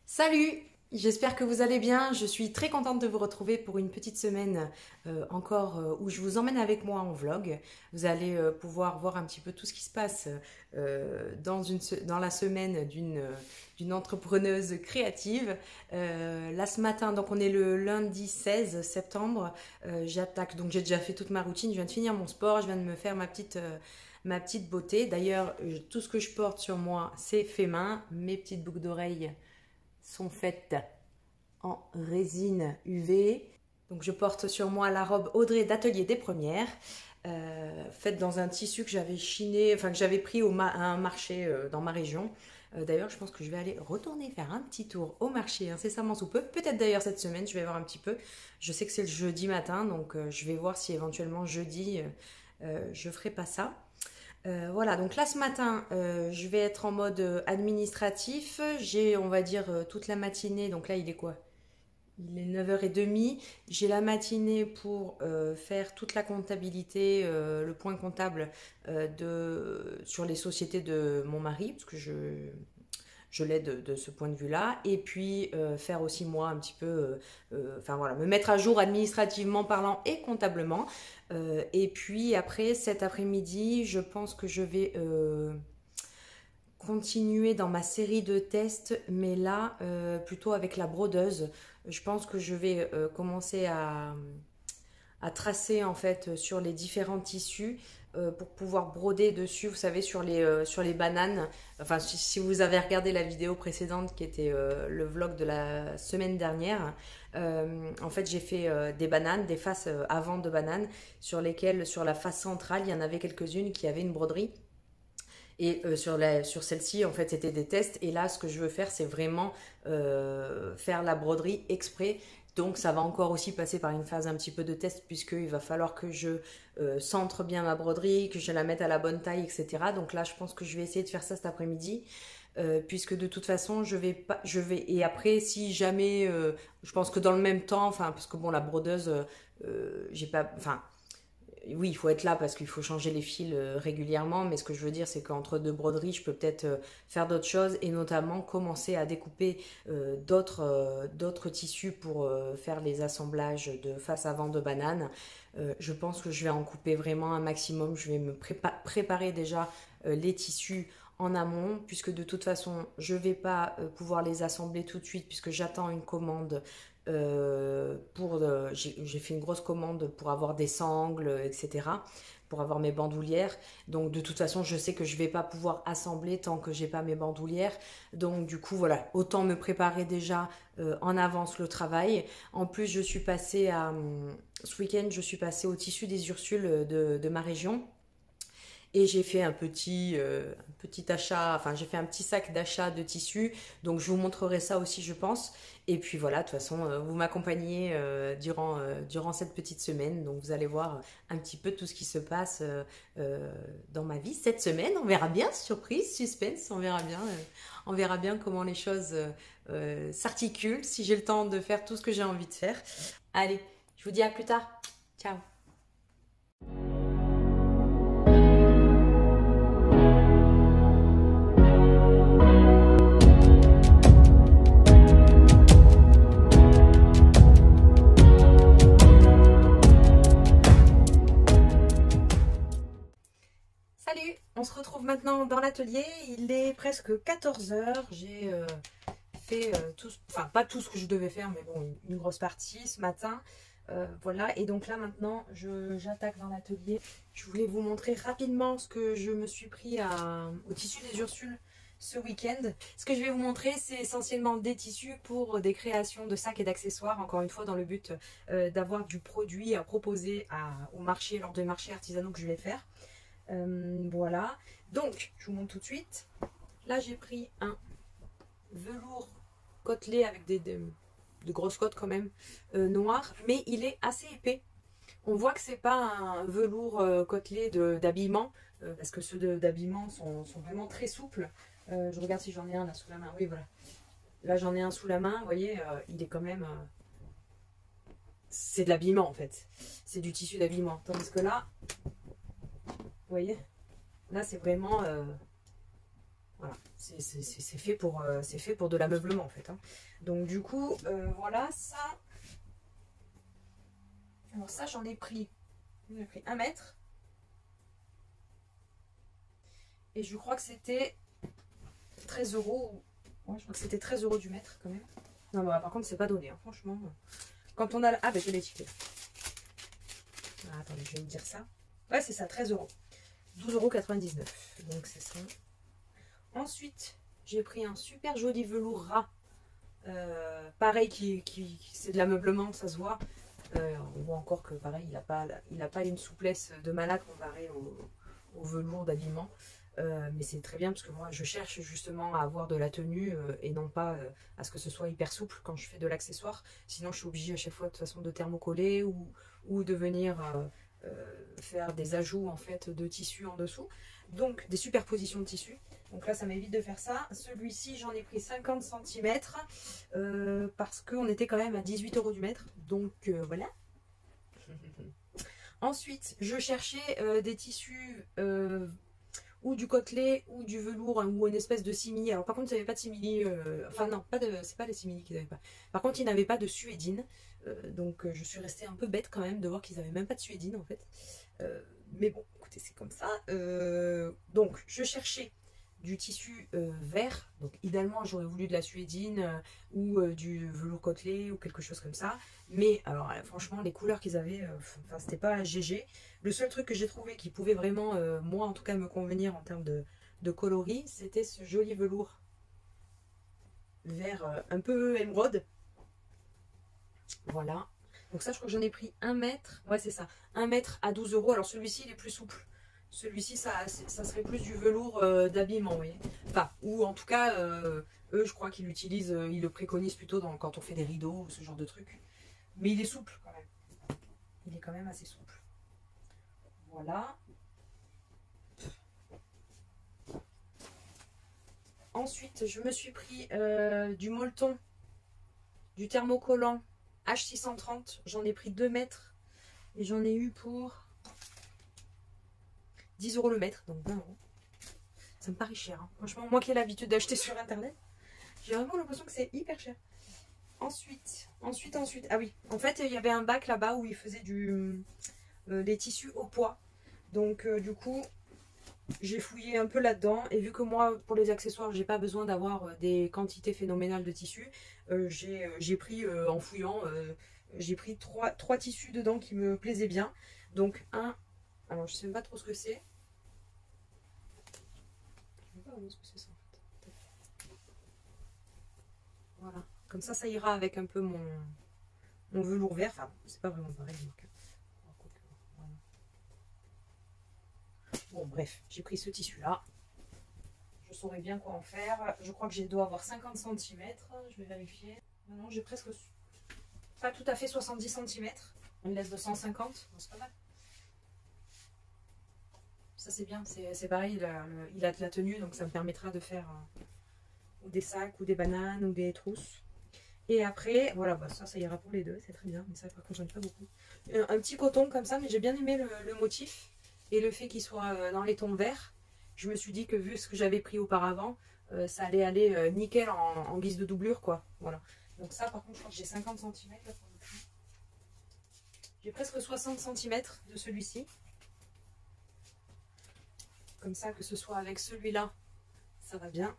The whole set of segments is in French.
Salut! J'espère que vous allez bien. Je suis très contente de vous retrouver pour une petite semaine encore où je vous emmène avec moi en vlog. Vous allez pouvoir voir un petit peu tout ce qui se passe dans la semaine d'une entrepreneuse créative. Là ce matin, donc on est le lundi 16 septembre, j'attaque, donc j'ai déjà fait toute ma routine, je viens de finir mon sport, je viens de me faire ma petite beauté. D'ailleurs, tout ce que je porte sur moi, c'est fait main. Mes petites boucles d'oreilles sont faites en résine UV. Donc je porte sur moi la robe Audrey d'Atelier des Premières, faite dans un tissu que j'avais chiné, enfin que j'avais pris à un marché dans ma région. D'ailleurs, je pense que je vais aller retourner faire un petit tour au marché incessamment sous peu. Peut-être d'ailleurs cette semaine, je vais voir un petit peu. Je sais que c'est le jeudi matin, donc je vais voir si éventuellement jeudi, je ferai pas ça. Voilà, donc là ce matin, je vais être en mode administratif. J'ai, on va dire, toute la matinée. Donc là, il est quoi? Il est 9h30. J'ai la matinée pour faire toute la comptabilité, le point comptable sur les sociétés de mon mari, parce que je l'aide de ce point de vue-là. Et puis faire aussi moi un petit peu, enfin voilà, me mettre à jour administrativement parlant et comptablement. Et puis après, cet après-midi, je pense que je vais continuer dans ma série de tests, mais là, plutôt avec la brodeuse. Je pense que je vais commencer à tracer en fait sur les différents tissus pour pouvoir broder dessus, vous savez, sur les bananes. Enfin, si vous avez regardé la vidéo précédente qui était le vlog de la semaine dernière, en fait j'ai fait des bananes, des faces avant de bananes sur lesquelles, sur la face centrale, il y en avait quelques-unes qui avaient une broderie. Et sur celle-ci, en fait, c'était des tests. Et là, ce que je veux faire, c'est vraiment faire la broderie exprès. Donc, ça va encore aussi passer par une phase un petit peu de test, puisqu'il va falloir que je centre bien ma broderie, que je la mette à la bonne taille, etc. Donc là, je pense que je vais essayer de faire ça cet après-midi. Puisque de toute façon, et après, si jamais, je pense que dans le même temps, enfin, parce que bon, la brodeuse, j'ai pas, enfin, oui, il faut être là parce qu'il faut changer les fils régulièrement, mais ce que je veux dire, c'est qu'entre deux broderies, je peux peut-être faire d'autres choses et notamment commencer à découper d'autres tissus pour faire les assemblages de face avant de bananes. Je pense que je vais en couper vraiment un maximum. Je vais me préparer déjà les tissus en amont, puisque de toute façon, je ne vais pas pouvoir les assembler tout de suite, puisque j'attends une commande j'ai fait une grosse commande pour avoir des sangles, etc., pour avoir mes bandoulières. Donc de toute façon, je sais que je vais pas pouvoir assembler tant que j'ai pas mes bandoulières. Donc du coup, voilà, autant me préparer déjà en avance le travail. En plus, ce week-end, je suis passée au tissu des Ursules de ma région. Et j'ai fait un petit achat, enfin j'ai fait un petit sac d'achat de tissus, donc je vous montrerai ça aussi je pense. Et puis voilà, de toute façon, vous m'accompagnez durant cette petite semaine, donc vous allez voir un petit peu tout ce qui se passe dans ma vie cette semaine. On verra bien, surprise, suspense, on verra bien comment les choses s'articulent, si j'ai le temps de faire tout ce que j'ai envie de faire. Allez, je vous dis à plus tard, ciao. Salut, on se retrouve maintenant dans l'atelier, il est presque 14h, j'ai fait enfin pas tout ce que je devais faire, mais bon, une grosse partie ce matin, voilà, et donc là maintenant, j'attaque dans l'atelier. Je voulais vous montrer rapidement ce que je me suis pris au tissu des Ursules ce week-end. Ce que je vais vous montrer, c'est essentiellement des tissus pour des créations de sacs et d'accessoires, encore une fois dans le but d'avoir du produit à proposer au marché, lors des marchés artisanaux que je vais faire. Voilà, donc je vous montre tout de suite. Là j'ai pris un velours côtelé avec de grosses côtes quand même, noir, mais il est assez épais. On voit que c'est pas un velours côtelé d'habillement, parce que ceux d'habillement sont vraiment très souples. Je regarde si j'en ai un là sous la main. Oui, voilà. Là j'en ai un sous la main, vous voyez, il est quand même... c'est de l'habillement en fait. C'est du tissu d'habillement. Tandis que là, vous voyez, là c'est vraiment... Voilà, c'est fait pour de l'ameublement en fait. Hein. Donc du coup, voilà, ça. Alors ça, j'en ai pris 1 mètre. Et je crois que c'était 13 euros. Ouais, je crois que c'était 13 euros du mètre quand même. Non, bah, par contre, c'est pas donné, hein, franchement. Quand on a. Ah, ben je l'ai étiqueté. Ah, attendez, je vais me dire ça. Ouais, c'est ça, 13 euros. 12,99 €. Donc, c'est ça. Ensuite, j'ai pris un super joli velours ras. Pareil, c'est de l'ameublement, ça se voit. On voit encore que, pareil, il n'a pas une souplesse de malade comparé au velours d'habillement. Mais c'est très bien parce que moi, je cherche justement à avoir de la tenue et non pas à ce que ce soit hyper souple quand je fais de l'accessoire. Sinon, je suis obligée à chaque fois de toute façon de thermocoller ou de venir faire des ajouts en fait de tissu en dessous. Donc, des superpositions de tissu. Donc là, ça m'évite de faire ça. Celui-ci, j'en ai pris 50 cm parce qu'on était quand même à 18 € du mètre. Donc, voilà. Ensuite, je cherchais des tissus ou du côtelé ou du velours hein, ou une espèce de simili. Alors par contre, il n'y avait pas de simili. Enfin non, c'est pas les simili qu'ils n'avaient pas. Par contre, ils n'avaient pas de suédine. Donc je suis restée un peu bête quand même de voir qu'ils n'avaient même pas de suédine en fait. Mais bon, écoutez, c'est comme ça. Donc je cherchais du tissu vert. Donc idéalement, j'aurais voulu de la suédine ou du velours côtelé ou quelque chose comme ça. Mais alors franchement, les couleurs qu'ils avaient, c'était pas GG. Le seul truc que j'ai trouvé qui pouvait vraiment, moi en tout cas, me convenir en termes de coloris, c'était ce joli velours vert un peu émeraude. Voilà. Donc ça, je crois que j'en ai pris 1 mètre. Ouais, c'est ça. 1 mètre à 12 €. Alors celui-ci, il est plus souple. Celui-ci, ça serait plus du velours d'habillement, vous voyez. Enfin, ou en tout cas, eux, je crois qu'ils l'utilisent, ils le préconisent plutôt quand on fait des rideaux ou ce genre de trucs. Mais il est souple quand même. Il est quand même assez souple. Voilà. Ensuite, je me suis pris du molleton, du thermocollant H630. J'en ai pris 2 mètres. Et j'en ai eu pour 10 € le mètre, donc 20 €. Ça me paraît cher. Hein. Franchement, moi qui ai l'habitude d'acheter sur internet, j'ai vraiment l'impression que c'est hyper cher. Ensuite. Ah oui, en fait, il y avait un bac là-bas où ils faisaient les tissus au poids. Donc, du coup, j'ai fouillé un peu là-dedans. Et vu que moi, pour les accessoires, j'ai pas besoin d'avoir des quantités phénoménales de tissus, j'ai pris, en fouillant, j'ai pris trois tissus dedans qui me plaisaient bien. Donc, alors, je sais même pas trop ce que c'est. Je sais pas vraiment ce que c'est ça, en fait. Voilà. Comme ça ira avec un peu mon velours vert. Enfin, c'est pas vraiment pareil. Donc, voilà. Bon, bref, j'ai pris ce tissu-là. Je saurais bien quoi en faire. Je crois que je dois avoir 50 cm. Je vais vérifier. Non, j'ai presque pas tout à fait 70 cm. On laisse de 150. C'est pas mal. Ça, c'est bien. C'est pareil. Il a de la tenue, donc ça me permettra de faire ou des sacs, ou des bananes, ou des trousses. Et après, voilà, bah ça ira pour les deux, c'est très bien. Mais ça, par contre, j'en ai pas beaucoup. Un petit coton comme ça, mais j'ai bien aimé le motif. Et le fait qu'il soit dans les tons verts. Je me suis dit que vu ce que j'avais pris auparavant, ça allait aller nickel en guise de doublure, quoi. Voilà. Donc ça, par contre, je crois que j'ai 50 cm. J'ai presque 60 cm de celui-ci. Comme ça, que ce soit avec celui-là, ça va bien.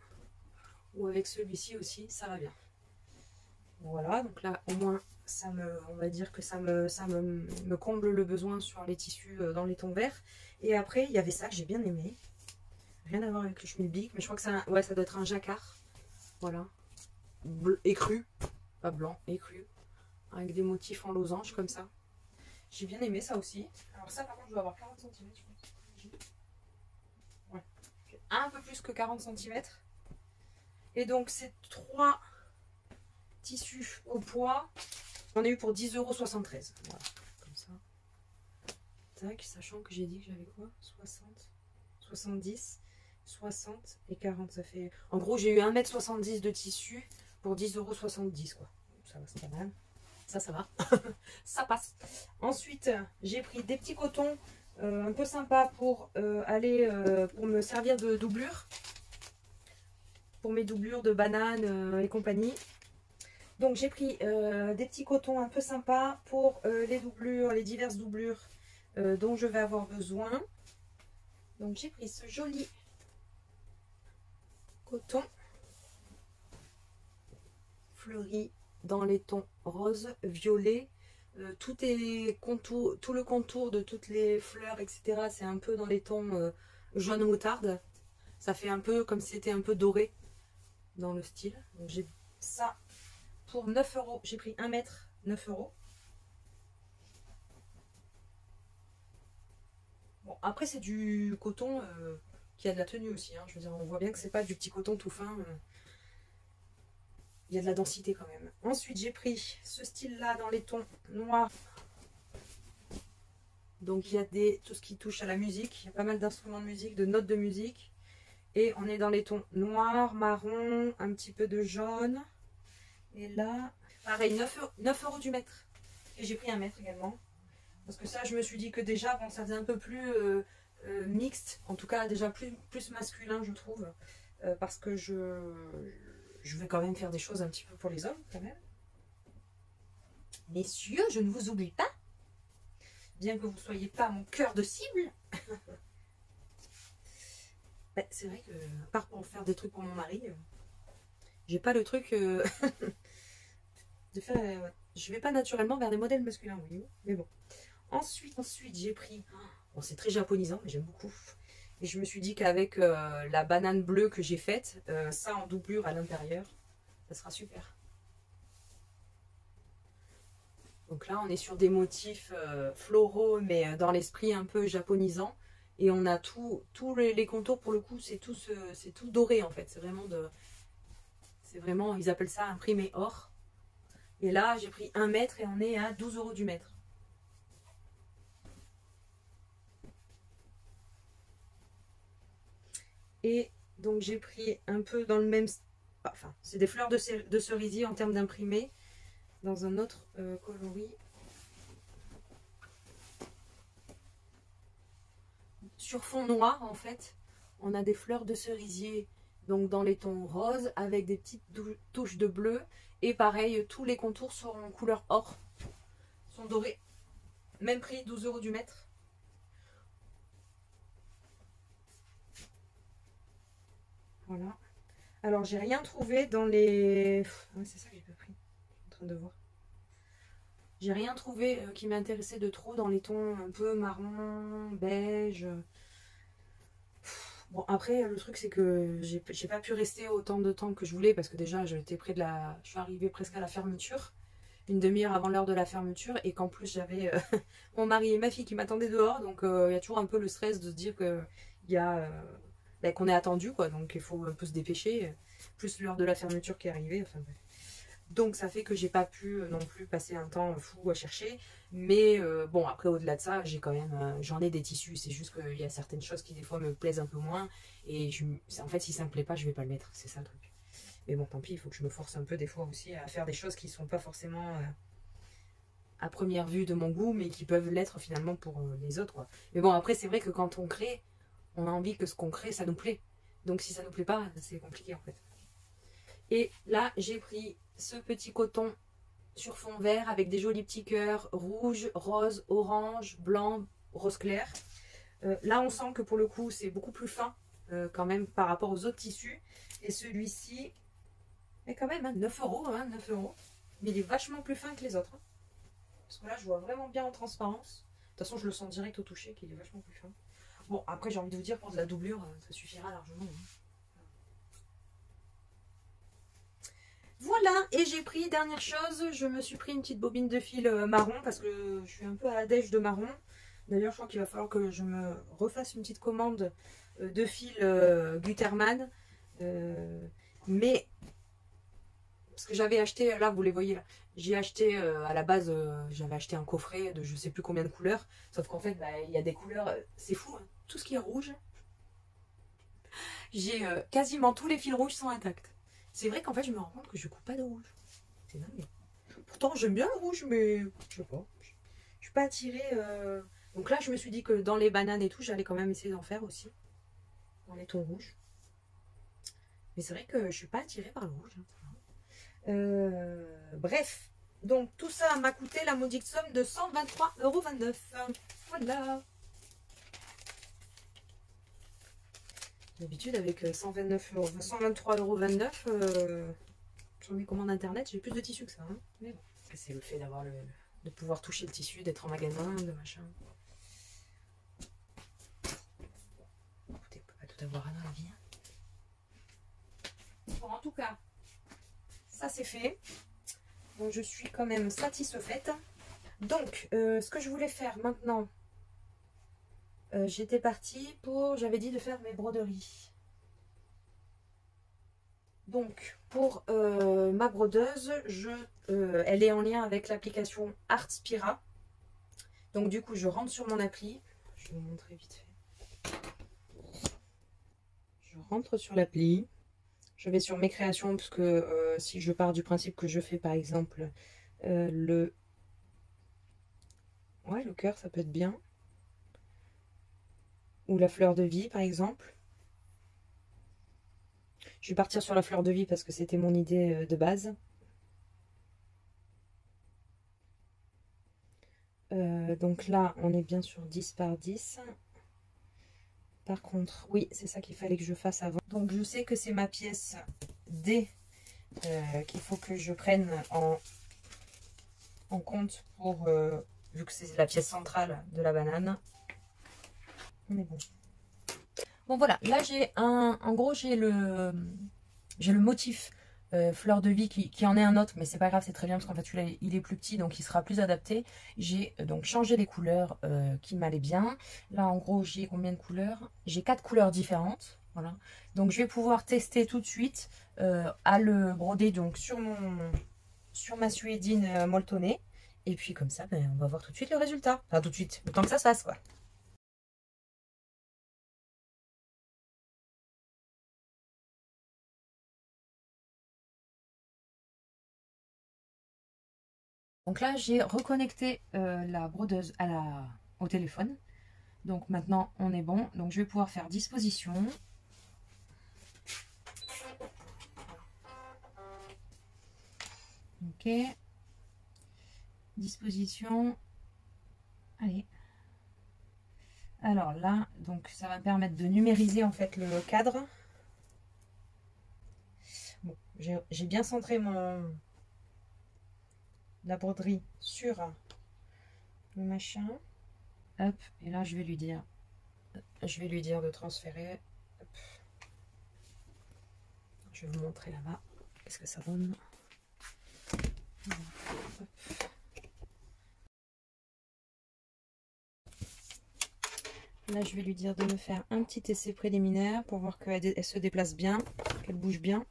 Ou avec celui-ci aussi, ça va bien. Voilà, donc là au moins on va dire que ça me comble le besoin sur les tissus dans les tons verts. Et après il y avait ça que j'ai bien aimé. Rien à voir avec le schmilblick, mais je crois que ça doit être un jacquard. Voilà. Écru, pas blanc, écru. Avec des motifs en losange comme ça. J'ai bien aimé ça aussi. Alors ça par contre je dois avoir 40 cm je pense. Ouais. Un peu plus que 40 cm. Et donc ces 3 tissus au poids, j'en ai eu pour 10,73 €. Voilà, comme ça. Tac, sachant que j'ai dit que j'avais quoi 60, 70, 60 et 40. Ça fait. En gros, j'ai eu 1,70 m de tissu pour 10,70 € quoi. Ça va, c'est pas mal. Ça va. Ça passe. Ensuite, j'ai pris des petits cotons un peu sympas pour pour me servir de doublure. pour mes doublures de bananes et compagnie. Donc j'ai pris des petits cotons un peu sympas pour les doublures, les diverses doublures dont je vais avoir besoin. Donc j'ai pris ce joli coton fleuri dans les tons rose, violet. Tout le contour de toutes les fleurs, etc. C'est un peu dans les tons jaune moutarde. Ça fait un peu comme si c'était un peu doré dans le style. Donc j'ai ça pour 9 €. J'ai pris 1 mètre, 9 €. Bon, après c'est du coton qui a de la tenue aussi. Hein. Je veux dire, on voit bien que c'est pas du petit coton tout fin. Il y a de la densité quand même. Ensuite, j'ai pris ce style-là dans les tons noirs. Donc, il y a tout ce qui touche à la musique. Il y a pas mal d'instruments de musique, de notes de musique. Et on est dans les tons noirs, marron, un petit peu de jaune. Et là, pareil, 9 € du mètre. Et j'ai pris 1 mètre également. Parce que ça, je me suis dit que déjà, bon, ça faisait un peu plus mixte. En tout cas, déjà plus masculin, je trouve. Parce que je vais quand même faire des choses un petit peu pour les hommes, quand même. Messieurs, je ne vous oublie pas. Bien que vous ne soyez pas mon cœur de cible. Ben, c'est vrai que, à part pour faire des trucs pour mon mari, j'ai pas le truc de faire... je vais pas naturellement vers des modèles masculins, voyez-vous. Mais bon. Ensuite j'ai pris... Bon, c'est très japonisant, mais j'aime beaucoup. Et je me suis dit qu'avec la banane bleue que j'ai faite, ça en doublure à l'intérieur, ça sera super. Donc là, on est sur des motifs floraux, mais dans l'esprit un peu japonisant. Et on a tous les contours, pour le coup, c'est tout doré en fait. C'est vraiment, ils appellent ça imprimé or. Et là, j'ai pris 1 mètre et on est à 12 € du mètre. Et donc j'ai pris un peu dans le même... Enfin, c'est des fleurs de cerisier en termes d'imprimé. Dans un autre coloris. Sur fond noir, en fait, on a des fleurs de cerisier, donc dans les tons roses, avec des petites touches de bleu. Et pareil, tous les contours sont en couleur or, sont dorés. Même prix, 12 € du mètre. Voilà. Alors, j'ai rien trouvé dans les... Ah, c'est ça que j'ai pas pris. Je suis en train de voir. J'ai rien trouvé qui m'intéressait de trop dans les tons un peu marron, beige. Bon, après, le truc, c'est que j'ai pas pu rester autant de temps que je voulais parce que déjà, j'étais près de la... Je suis arrivée presque à la fermeture, une demi-heure avant l'heure de la fermeture, et qu'en plus, j'avais mon mari et ma fille qui m'attendaient dehors, donc il y a toujours un peu le stress de se dire que qu'on est attendu, quoi, donc il faut un peu se dépêcher, plus l'heure de la fermeture qui est arrivée, enfin bref. Donc ça fait que j'ai pas pu non plus passer un temps fou à chercher. Mais bon, après au-delà de ça, j'ai quand même, j'en ai des tissus. C'est juste qu'il y a certaines choses qui des fois me plaisent un peu moins. Et en fait, si ça me plaît pas, je vais pas le mettre. C'est ça le truc. Mais bon, tant pis, il faut que je me force un peu des fois aussi à faire des choses qui sont pas forcément à première vue de mon goût, mais qui peuvent l'être finalement pour les autres, quoi. Mais bon, après, c'est vrai que quand on crée, on a envie que ce qu'on crée, ça nous plaît. Donc si ça nous plaît pas, c'est compliqué en fait. Et là, j'ai pris ce petit coton sur fond vert avec des jolis petits cœurs rouge, rose, orange, blanc, rose clair. Là, on sent que pour le coup, c'est beaucoup plus fin quand même par rapport aux autres tissus. Et celui-ci est quand même 9 €, 9 €. Mais il est vachement plus fin que les autres. Parce que là, je vois vraiment bien en transparence. De toute façon, je le sens direct au toucher qu'il est vachement plus fin. Bon, après, j'ai envie de vous dire, pour de la doublure, ça suffira largement. Voilà, et j'ai pris, dernière chose, je me suis pris une petite bobine de fil marron parce que je suis un peu à la dèche de marron. D'ailleurs, je crois qu'il va falloir que je me refasse une petite commande de fil Gutermann. Mais, parce que j'avais acheté, là vous les voyez là, j'ai acheté à la base, j'avais acheté un coffret de je sais plus combien de couleurs. Sauf qu'en fait, bah, il y a des couleurs, c'est fou, hein, tout ce qui est rouge. J'ai quasiment tous les fils rouges sont intacts. C'est vrai qu'en fait, je me rends compte que je coupe pas de rouge. C'est dingue. Pourtant, j'aime bien le rouge, mais je sais pas. Je suis pas attirée. Donc là, je me suis dit que dans les bananes et tout, j'allais quand même essayer d'en faire aussi. Dans les tons rouges. Mais c'est vrai que je suis pas attirée par le rouge. Bref, donc tout ça m'a coûté la maudite somme de 123,29 €. Voilà. D'habitude avec 123,29 €, sur mes commandes internet, j'ai plus de tissu que ça. Hein. Mais bon, c'est le fait d'avoir de pouvoir toucher le tissu, d'être en magasin, de machin. Écoutez, on peut pas tout avoir dans la vie. Bon, en tout cas, ça c'est fait. Donc je suis quand même satisfaite. Donc, ce que je voulais faire maintenant, j'étais partie pour, j'avais dit de faire mes broderies. Donc, pour ma brodeuse, elle est en lien avec l'application Artspira. Donc, du coup, je rentre sur mon appli. Je vais vous montrer vite fait. Je rentre sur l'appli. Je vais sur mes créations, parce que si je pars du principe que je fais, par exemple, le cœur, ça peut être bien. Ou la fleur de vie, par exemple. Je vais partir sur la fleur de vie parce que c'était mon idée de base. Donc là, on est bien sur 10 par 10. Par contre, oui, c'est ça qu'il fallait que je fasse avant. Donc je sais que c'est ma pièce D qu'il faut que je prenne en compte pour, vu que c'est la pièce centrale de la banane. On est bon. Bon voilà, là j'ai en gros j'ai le motif fleur de vie qui en est un autre, mais c'est pas grave, c'est très bien parce qu'en fait celui-là il est plus petit donc il sera plus adapté. J'ai donc changé les couleurs qui m'allaient bien. Là en gros j'ai combien de couleurs? J'ai 4 couleurs différentes, voilà. Donc je vais pouvoir tester tout de suite à le broder donc sur ma suédine molletonnée. Et puis comme ça, ben, on va voir tout de suite le résultat. Enfin tout de suite, le temps que ça se fasse quoi. Donc là, j'ai reconnecté la brodeuse au téléphone. Donc maintenant, on est bon. Donc je vais pouvoir faire disposition. Ok. Disposition. Allez. Alors là, donc ça va me permettre de numériser en fait le cadre. Bon, j'ai bien centré la broderie sur le machin. Hop, et là je vais lui dire de transférer. Hop. Je vais vous montrer là-bas qu'est-ce que ça donne. Hop. Là je vais lui dire de me faire un petit essai préliminaire pour voir qu'elle se déplace bien, qu'elle bouge bien.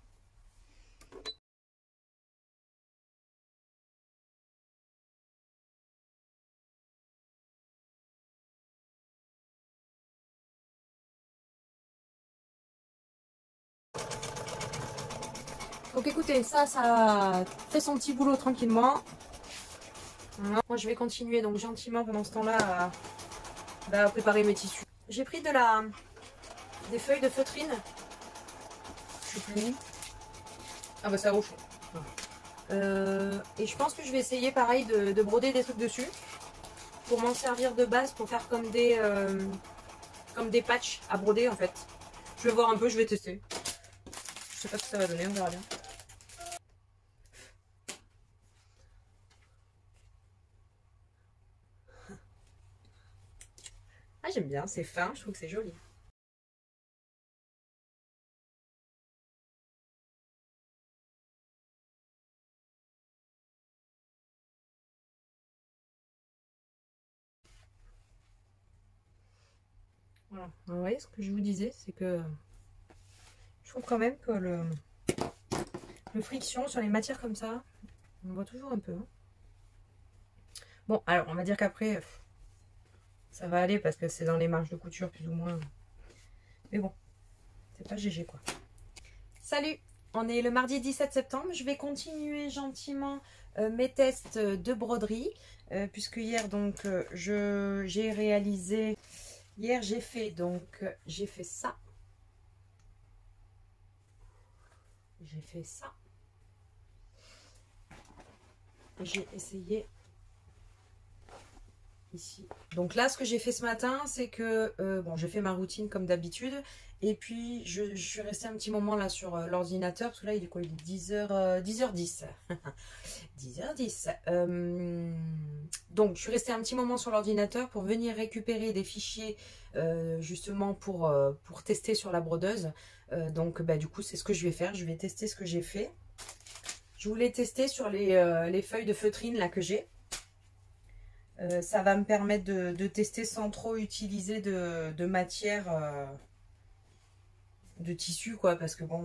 Donc écoutez, ça fait son petit boulot tranquillement. Voilà. Moi je vais continuer donc gentiment pendant ce temps-là à préparer mes tissus. J'ai pris des feuilles de feutrine. Je sais plus. Ah bah c'est rouge. Et je pense que je vais essayer pareil de broder des trucs dessus. Pour m'en servir de base pour faire comme des patchs à broder en fait. Je vais voir un peu, je vais tester. Je sais pas ce que ça va donner, on verra bien. Ah j'aime bien, c'est fin, je trouve que c'est joli. Voilà. Vous voyez ce que je vous disais, c'est que je trouve quand même que le friction sur les matières comme ça, on voit toujours un peu. Hein. Bon, alors on va dire qu'après, ça va aller parce que c'est dans les marges de couture plus ou moins. Mais bon, c'est pas GG quoi. Salut, on est le mardi 17 septembre. Je vais continuer gentiment mes tests de broderie. Puisque hier, donc, j'ai réalisé... Hier, j'ai fait ça. j'ai fait ça. J'ai essayé ici. Donc là, ce que j'ai fait ce matin, c'est que bon, j'ai fait ma routine comme d'habitude. Et puis, je suis restée un petit moment là sur l'ordinateur. Parce que là, il est quoi? Il est 10h, 10h10. 10h10. Donc, je suis restée un petit moment sur l'ordinateur pour venir récupérer des fichiers justement pour tester sur la brodeuse. Donc, bah, du coup, c'est ce que je vais faire. Je vais tester ce que j'ai fait. Je voulais tester sur les feuilles de feutrine là que j'ai. Ça va me permettre de tester sans trop utiliser de matière de tissu, quoi, parce que bon,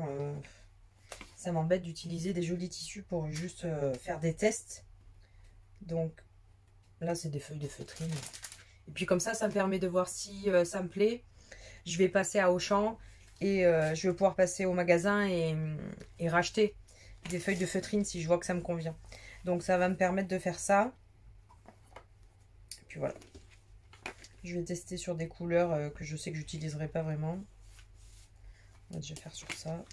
ça m'embête d'utiliser des jolis tissus pour juste faire des tests. Donc là, c'est des feuilles de feutrine. Et puis comme ça me permet de voir si ça me plaît. Je vais passer à Auchan et je vais pouvoir passer au magasin et racheter des feuilles de feutrine si je vois que ça me convient. Donc ça va me permettre de faire ça. Puis voilà. Je vais tester sur des couleurs que je sais que j'utiliserai pas vraiment. On va déjà faire sur ça.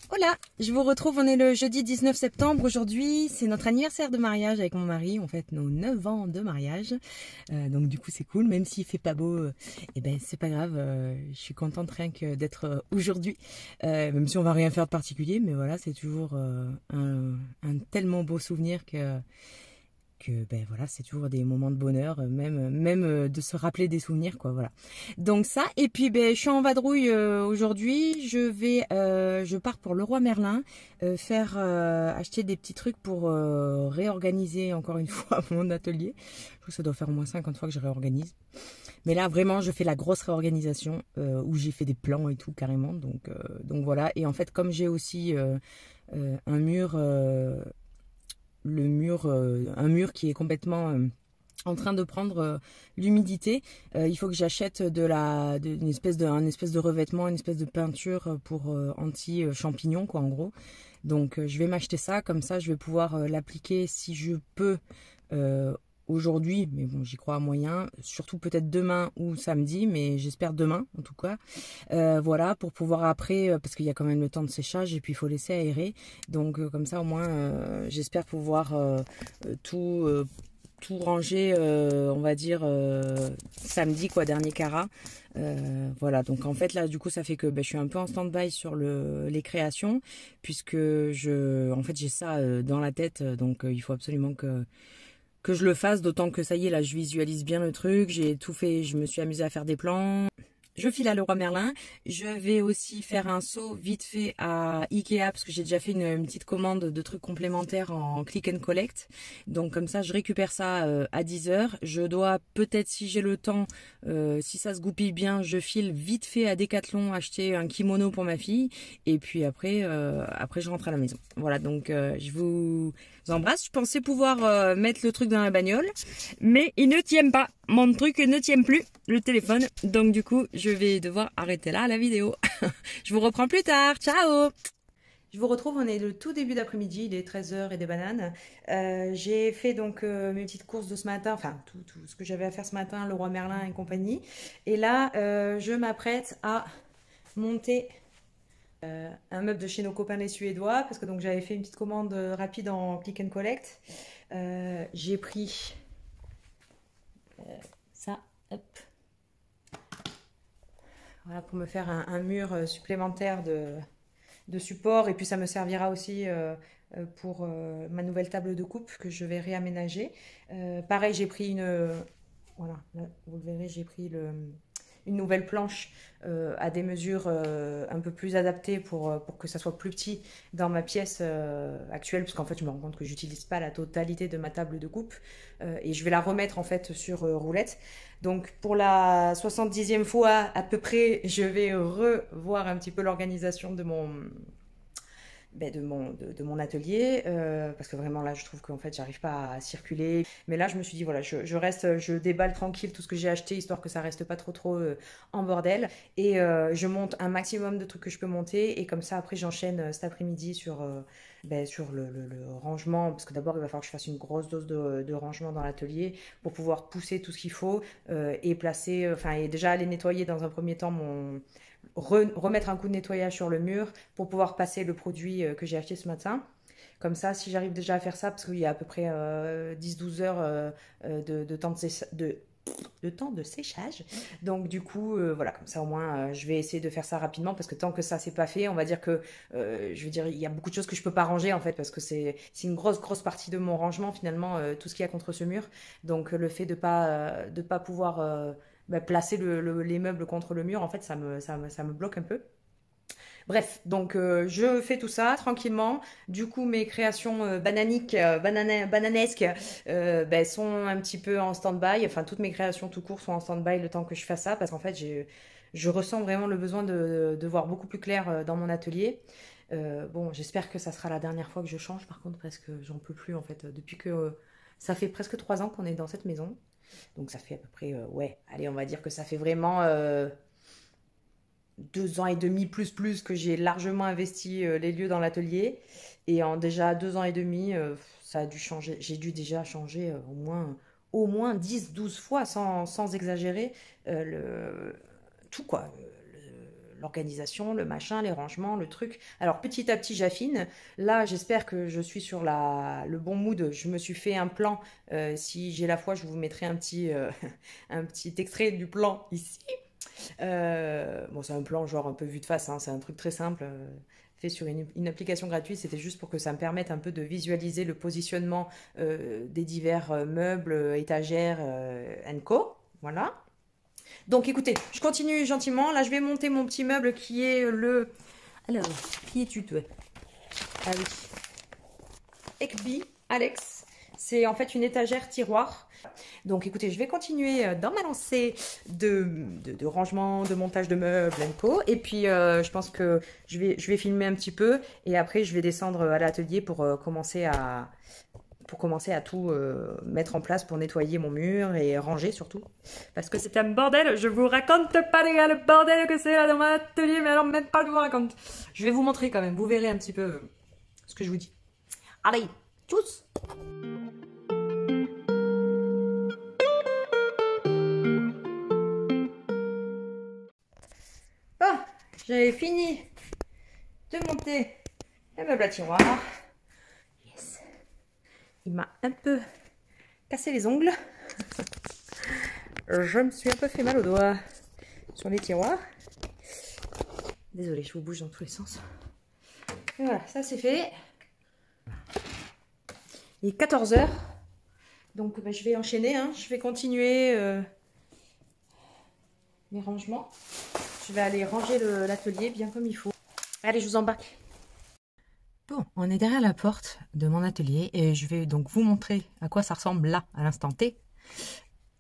Voilà, je vous retrouve, on est le jeudi 19 septembre. Aujourd'hui, c'est notre anniversaire de mariage avec mon mari. On fête nos 9 ans de mariage. Donc du coup, c'est cool. Même s'il fait pas beau, eh ben, c'est pas grave. Je suis contente rien que d'être aujourd'hui. Même si on va rien faire de particulier. Mais voilà, c'est toujours un tellement beau souvenir que ben voilà, c'est toujours des moments de bonheur, même de se rappeler des souvenirs, quoi, voilà. Donc ça, et puis ben je suis en vadrouille aujourd'hui. Je pars pour Leroy Merlin acheter des petits trucs pour réorganiser encore une fois mon atelier. Je crois que ça doit faire au moins 50 fois que je réorganise. Mais là vraiment je fais la grosse réorganisation où j'ai fait des plans et tout carrément. Donc voilà. Et en fait comme j'ai aussi un mur un mur qui est complètement en train de prendre l'humidité. Il faut que j'achète une espèce de revêtement, une espèce de peinture pour anti-champignons, quoi, en gros. Donc je vais m'acheter ça, comme ça je vais pouvoir l'appliquer si je peux aujourd'hui, mais bon j'y crois à moyen, surtout peut-être demain ou samedi, mais j'espère demain en tout cas. Voilà, pour pouvoir après, parce qu'il y a quand même le temps de séchage et puis il faut laisser aérer. Donc comme ça au moins j'espère pouvoir tout ranger, on va dire samedi, quoi, dernier carat. Voilà, donc en fait là du coup ça fait que je suis un peu en stand-by sur les créations, puisque en fait j'ai ça dans la tête, donc il faut absolument que je le fasse, d'autant que ça y est, là je visualise bien le truc, j'ai tout fait, je me suis amusée à faire des plans. Je file à Leroy Merlin. Je vais aussi faire un saut vite fait à Ikea parce que j'ai déjà fait une petite commande de trucs complémentaires en click and collect. Donc comme ça, je récupère ça à 10h. Je dois peut-être, si j'ai le temps, si ça se goupille bien, je file vite fait à Decathlon acheter un kimono pour ma fille. Et puis après je rentre à la maison. Voilà, donc je vous embrasse. Je pensais pouvoir mettre le truc dans la bagnole, mais il ne tient pas. Mon truc ne tient plus, le téléphone. Donc du coup, je vais devoir arrêter là la vidéo. Je vous reprends plus tard. Ciao! Je vous retrouve, on est le tout début d'après-midi, il est 13h et des bananes. J'ai fait donc mes petites courses de ce matin, enfin tout ce que j'avais à faire ce matin, Leroy Merlin et compagnie. Et là, je m'apprête à monter un meuble de chez nos copains les Suédois, parce que donc j'avais fait une petite commande rapide en click and collect. J'ai pris ça, hop. Voilà, pour me faire un mur supplémentaire de support, et puis ça me servira aussi pour ma nouvelle table de coupe que je vais réaménager. Pareil, j'ai pris voilà, là, vous le verrez, j'ai pris une nouvelle planche à des mesures un peu plus adaptées pour que ça soit plus petit dans ma pièce actuelle, parce qu'en fait je me rends compte que j'utilise pas la totalité de ma table de coupe et je vais la remettre en fait sur roulette. Donc pour la 70e fois à peu près, je vais revoir un petit peu l'organisation de de mon atelier, parce que vraiment là je trouve qu'en fait j'arrive pas à circuler. Mais là je me suis dit voilà, je déballe tranquille tout ce que j'ai acheté histoire que ça reste pas trop en bordel, et je monte un maximum de trucs que je peux monter, et comme ça après j'enchaîne cet après-midi sur le rangement, parce que d'abord il va falloir que je fasse une grosse dose de rangement dans l'atelier pour pouvoir pousser tout ce qu'il faut, et placer, et déjà aller nettoyer dans un premier temps remettre un coup de nettoyage sur le mur pour pouvoir passer le produit que j'ai acheté ce matin. Comme ça, si j'arrive déjà à faire ça, parce qu'il y a à peu près 10-12 heures de temps de séchage. Donc du coup, voilà, comme ça au moins, je vais essayer de faire ça rapidement, parce que tant que ça c'est pas fait, on va dire que, je veux dire, il y a beaucoup de choses que je peux pas ranger en fait, parce que c'est une grosse partie de mon rangement finalement, tout ce qu'il y a contre ce mur. Donc le fait de pas pouvoir placer les meubles contre le mur, en fait, ça me bloque un peu. Bref, donc je fais tout ça tranquillement. Du coup, mes créations bananesques sont un petit peu en stand-by. Enfin, toutes mes créations tout court sont en stand-by le temps que je fasse ça, parce qu'en fait, je ressens vraiment le besoin de voir beaucoup plus clair dans mon atelier. Bon, j'espère que ça sera la dernière fois que je change, par contre, parce que j'en peux plus, en fait. Depuis que ça fait presque 3 ans qu'on est dans cette maison. Donc ça fait à peu près, ouais, allez, on va dire que ça fait vraiment 2 ans et demi plus que j'ai largement investi les lieux dans l'atelier. Et en déjà 2 ans et demi, ça a dû changer. J'ai dû déjà changer au moins 10-12 fois, sans exagérer, tout quoi. L'organisation, le machin, les rangements, le truc. Alors petit à petit j'affine. Là j'espère que je suis sur le bon mood. Je me suis fait un plan. Si j'ai la foi, je vous mettrai un petit extrait du plan ici. Bon, c'est un plan genre un peu vue de face, hein. C'est un truc très simple, fait sur une application gratuite. C'était juste pour que ça me permette un peu de visualiser le positionnement des divers meubles, étagères, co. Voilà. Donc écoutez, je continue gentiment. Là, je vais monter mon petit meuble qui est le... Alors, qui es-tu, toi? Ah oui. Ekbi, Alex. C'est en fait une étagère tiroir. Donc écoutez, je vais continuer dans ma lancée de rangement, de montage de meubles, co. Et puis je pense que je vais filmer un petit peu. Et après, je vais descendre à l'atelier pour commencer à tout mettre en place pour nettoyer mon mur et ranger surtout. Parce que c'est un bordel, je vous raconte pas les gars, le bordel que c'est là dans mon atelier, mais alors même pas je vous raconte. Je vais vous montrer quand même, vous verrez un petit peu ce que je vous dis. Allez, tchuss! Bon, j'ai fini de monter le meuble à tiroir. Il m'a un peu cassé les ongles. Je me suis un peu fait mal aux doigts sur les tiroirs. Désolée, je vous bouge dans tous les sens. Et voilà, ça c'est fait. Il est 14 h. Donc je vais enchaîner. Hein. Je vais continuer mes rangements. Je vais aller ranger l'atelier bien comme il faut. Allez, je vous embarque. Bon, on est derrière la porte de mon atelier et je vais donc vous montrer à quoi ça ressemble là, à l'instant T.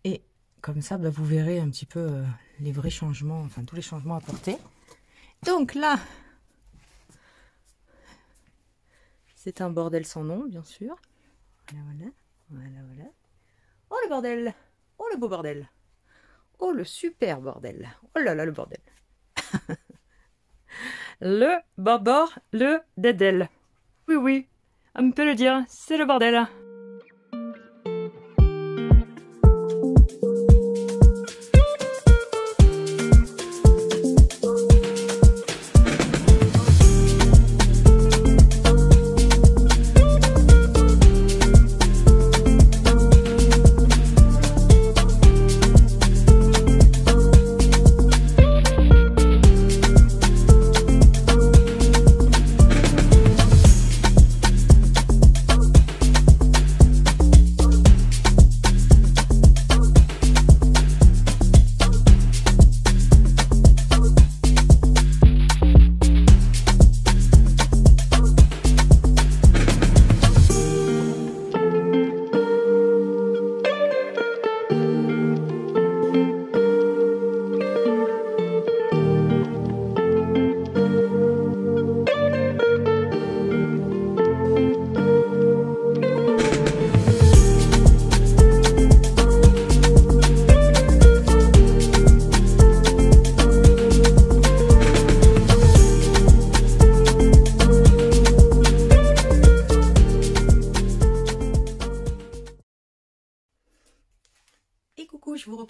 Et comme ça, vous verrez un petit peu les vrais changements, enfin tous les changements apportés. Donc là, c'est un bordel sans nom, bien sûr. Voilà. Oh le bordel! Oh le beau bordel! Oh le super bordel! Oh là là le bordel! Le bordor, le dédel. Oui, on peut le dire, c'est le bordel.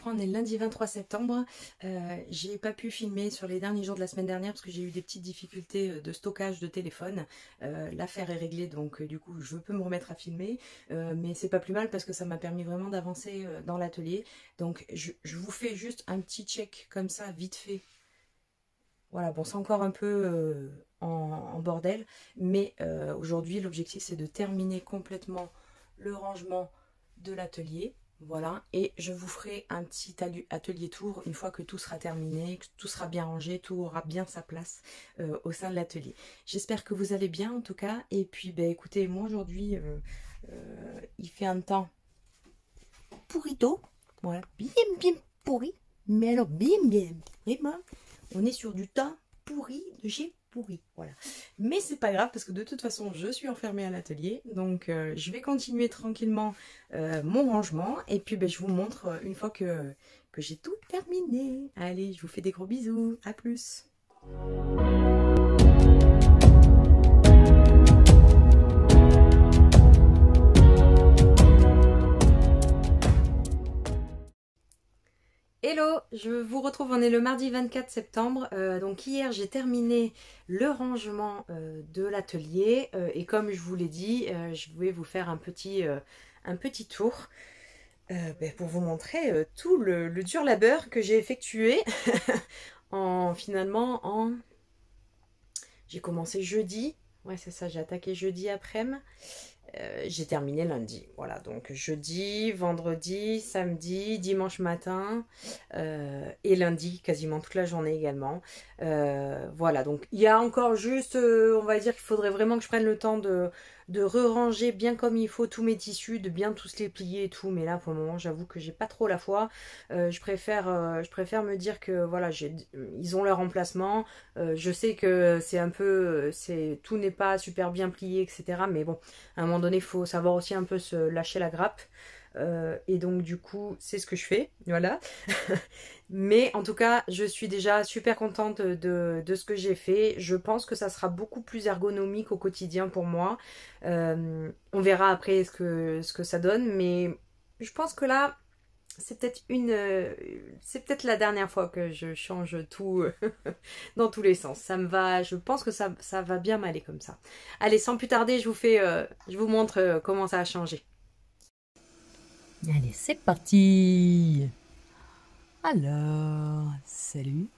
reprend, on est le lundi 23 septembre. J'ai pas pu filmer sur les derniers jours de la semaine dernière parce que j'ai eu des petites difficultés de stockage de téléphone. L'affaire est réglée, donc du coup je peux me remettre à filmer. Mais c'est pas plus mal parce que ça m'a permis vraiment d'avancer dans l'atelier. Donc je vous fais juste un petit check comme ça, vite fait. Voilà, bon c'est encore un peu en bordel. Mais aujourd'hui l'objectif c'est de terminer complètement le rangement de l'atelier. Voilà, et je vous ferai un petit atelier tour une fois que tout sera terminé, que tout sera bien rangé, tout aura bien sa place au sein de l'atelier. J'espère que vous allez bien en tout cas. Et puis ben, écoutez, moi aujourd'hui il fait un temps pourrito, voilà, bien pourri, mais alors bien vraiment, on est sur du temps pourri de chez pourri, voilà. Mais c'est pas grave parce que de toute façon je suis enfermée à l'atelier, donc je vais continuer tranquillement mon rangement et puis ben, je vous montre une fois que j'ai tout terminé. Allez, je vous fais des gros bisous, à plus. Hello, je vous retrouve, on est le mardi 24 septembre, donc hier j'ai terminé le rangement de l'atelier et comme je vous l'ai dit, je vais vous faire un petit tour pour vous montrer tout le dur labeur que j'ai effectué j'ai commencé jeudi, ouais c'est ça, j'ai attaqué jeudi après-midi. J'ai terminé lundi, voilà, donc jeudi, vendredi, samedi, dimanche matin et lundi quasiment toute la journée également. Voilà, donc il y a encore juste, on va dire qu'il faudrait vraiment que je prenne le temps de re-ranger bien comme il faut tous mes tissus, de bien tous les plier et tout, mais là pour le moment j'avoue que j'ai pas trop la foi. Je préfère me dire que voilà, ils ont leur emplacement. Je sais que c'est un peu, tout n'est pas super bien plié, etc. Mais bon, à un moment donné, il faut savoir aussi un peu se lâcher la grappe. Et donc du coup, c'est ce que je fais, voilà. Mais en tout cas, je suis déjà super contente de ce que j'ai fait. Je pense que ça sera beaucoup plus ergonomique au quotidien pour moi. On verra après ce que ça donne. Mais je pense que là, c'est peut-être la dernière fois que je change tout dans tous les sens. Ça me va, je pense que ça va bien m'aller comme ça. Allez, sans plus tarder, je vous montre comment ça a changé. Allez, c'est parti. Alors, salut.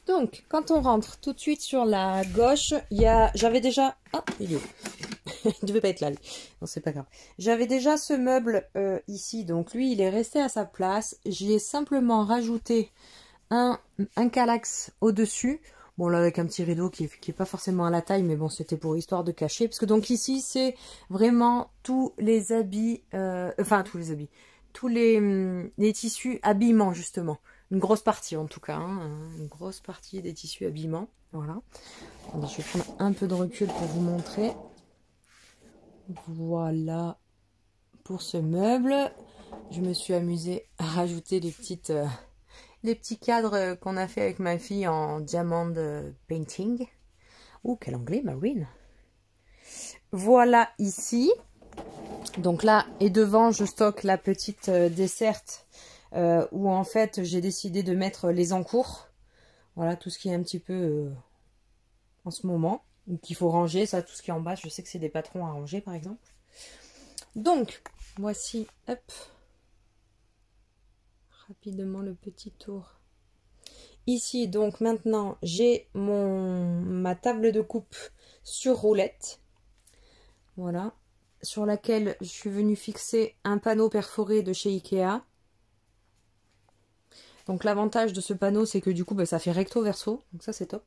Donc, quand on rentre tout de suite sur la gauche, j'avais déjà... Ah, il est où? Il devait pas être là, lui. Non, c'est pas grave. J'avais déjà ce meuble ici, donc lui, il est resté à sa place. J'y ai simplement rajouté un calax au-dessus. Bon, là, avec un petit rideau qui est pas forcément à la taille, mais bon, c'était pour histoire de cacher. Parce que donc ici, c'est vraiment tous les habits... enfin, tous les habits. Tous les tissus habillement, justement. Une grosse partie, en tout cas. Hein, une grosse partie des tissus habillement. Voilà. Alors, je vais prendre un peu de recul pour vous montrer. Voilà pour ce meuble. Je me suis amusée à rajouter les petits cadres qu'on a fait avec ma fille en diamond painting. Oh, quel anglais, Marine! Voilà ici. Donc là, et devant, je stocke la petite desserte où en fait, j'ai décidé de mettre les encours. Voilà, tout ce qui est un petit peu en ce moment. Qu'il faut ranger, ça, tout ce qui est en bas. Je sais que c'est des patrons à ranger, par exemple. Donc, voici, hop, rapidement le petit tour. Ici, donc, maintenant, j'ai ma table de coupe sur roulette. Voilà. Sur laquelle je suis venue fixer un panneau perforé de chez Ikea. Donc, l'avantage de ce panneau, c'est que du coup, bah, ça fait recto verso. Donc, ça, c'est top.